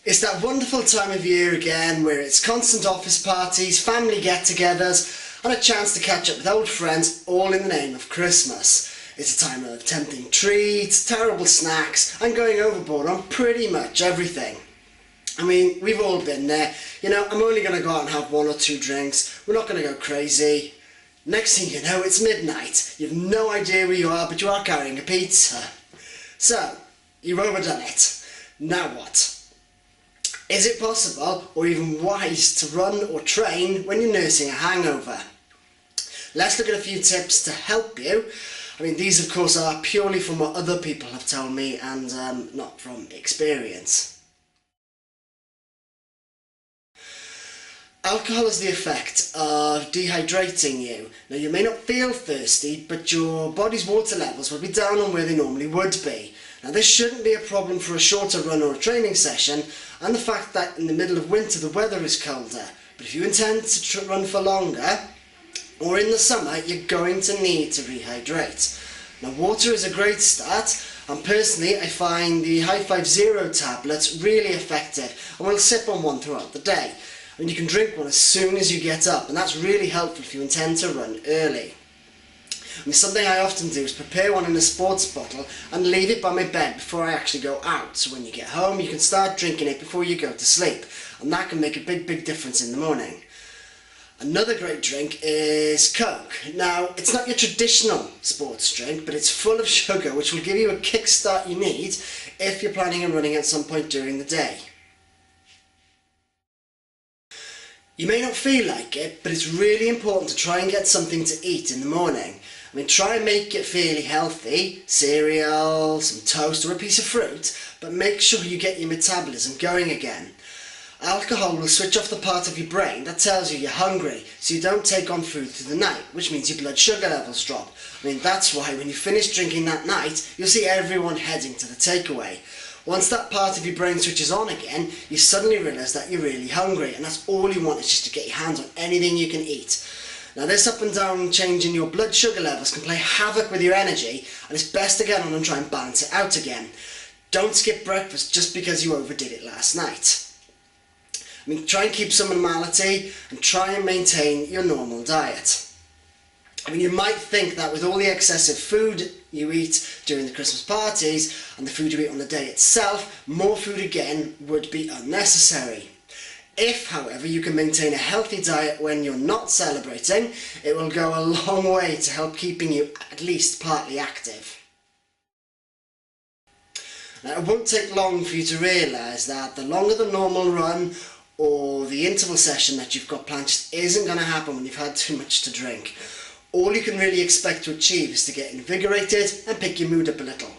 It's that wonderful time of year again where it's constant office parties, family get-togethers and a chance to catch up with old friends, all in the name of Christmas. It's a time of tempting treats, terrible snacks and going overboard on pretty much everything. I mean, we've all been there. You know, I'm only going to go out and have one or two drinks. We're not going to go crazy. Next thing you know, it's midnight. You've no idea where you are, but you are carrying a pizza. So, you've overdone it. Now what? Is it possible, or even wise, to run or train when you're nursing a hangover? Let's look at a few tips to help you. I mean, these of course are purely from what other people have told me and not from experience. Alcohol has the effect of dehydrating you. Now, you may not feel thirsty, but your body's water levels will be down on where they normally would be. Now, this shouldn't be a problem for a shorter run or a training session, and the fact that in the middle of winter the weather is colder. But if you intend to run for longer, or in the summer, you're going to need to rehydrate. Now, water is a great start, and personally I find the High Five Zero tablets really effective, and we'll sip on one throughout the day. I mean, you can drink one as soon as you get up, and that's really helpful if you intend to run early. I mean, something I often do is prepare one in a sports bottle and leave it by my bed before I actually go out. So when you get home, you can start drinking it before you go to sleep, and that can make a big difference in the morning. Another great drink is Coke. Now, it's not your traditional sports drink, but it's full of sugar, which will give you a kickstart you need if you're planning on running at some point during the day. You may not feel like it, but it's really important to try and get something to eat in the morning. I mean, try and make it fairly healthy, cereal, some toast or a piece of fruit, but make sure you get your metabolism going again. Alcohol will switch off the part of your brain that tells you you're hungry, so you don't take on food through the night, which means your blood sugar levels drop. I mean, that's why when you finish drinking that night, you'll see everyone heading to the takeaway. Once that part of your brain switches on again, you suddenly realise that you're really hungry, and that's all you want is just to get your hands on anything you can eat. Now, this up and down change in your blood sugar levels can play havoc with your energy, and it's best to get on and try and balance it out again. Don't skip breakfast just because you overdid it last night. I mean, try and keep some normality and try and maintain your normal diet. I mean, you might think that with all the excessive food you eat during the Christmas parties and the food you eat on the day itself, more food again would be unnecessary. If, however, you can maintain a healthy diet when you're not celebrating, it will go a long way to help keeping you at least partly active. Now, it won't take long for you to realise that the longer the normal run or the interval session that you've got planned just isn't going to happen when you've had too much to drink. All you can really expect to achieve is to get invigorated and pick your mood up a little.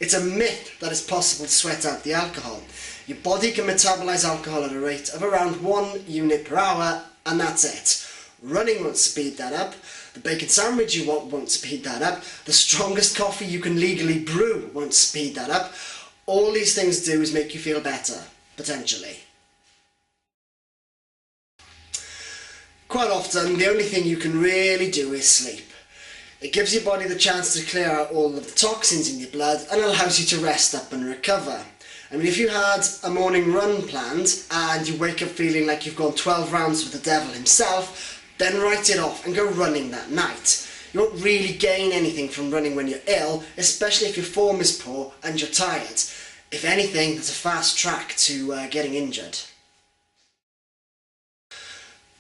It's a myth that it's possible to sweat out the alcohol. Your body can metabolise alcohol at a rate of around 1 unit per hour, and that's it. Running won't speed that up, the bacon sandwich you want won't speed that up, the strongest coffee you can legally brew won't speed that up. All these things do is make you feel better, potentially. Quite often, the only thing you can really do is sleep. It gives your body the chance to clear out all of the toxins in your blood and allows you to rest up and recover. I mean, if you had a morning run planned and you wake up feeling like you've gone 12 rounds with the devil himself, then write it off and go running that night. You won't really gain anything from running when you're ill, especially if your form is poor and you're tired. If anything, there's a fast track to getting injured.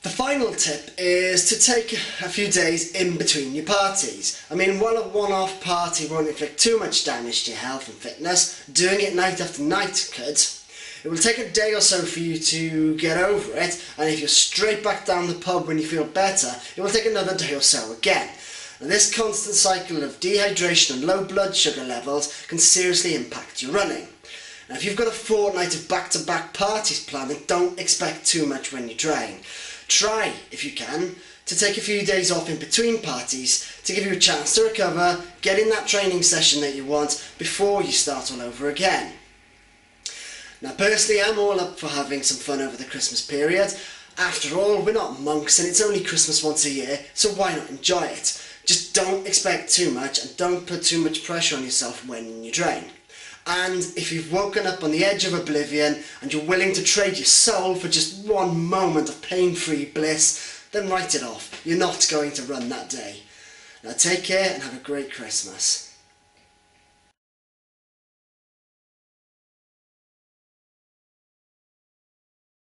The final tip is to take a few days in between your parties. I mean, while a one-off party won't inflict too much damage to your health and fitness, doing it night after night could. It will take a day or so for you to get over it, and if you're straight back down the pub when you feel better, it will take another day or so again. And this constant cycle of dehydration and low blood sugar levels can seriously impact your running. Now, if you've got a fortnight of back-to-back parties planned, then don't expect too much when you train. Try, if you can, to take a few days off in between parties to give you a chance to recover, get in that training session that you want before you start all over again. Now, personally, I'm all up for having some fun over the Christmas period. After all, we're not monks and it's only Christmas once a year, so why not enjoy it? Just don't expect too much and don't put too much pressure on yourself when you train. And if you've woken up on the edge of oblivion and you're willing to trade your soul for just one moment of pain-free bliss, then write it off. You're not going to run that day. Now take care and have a great Christmas.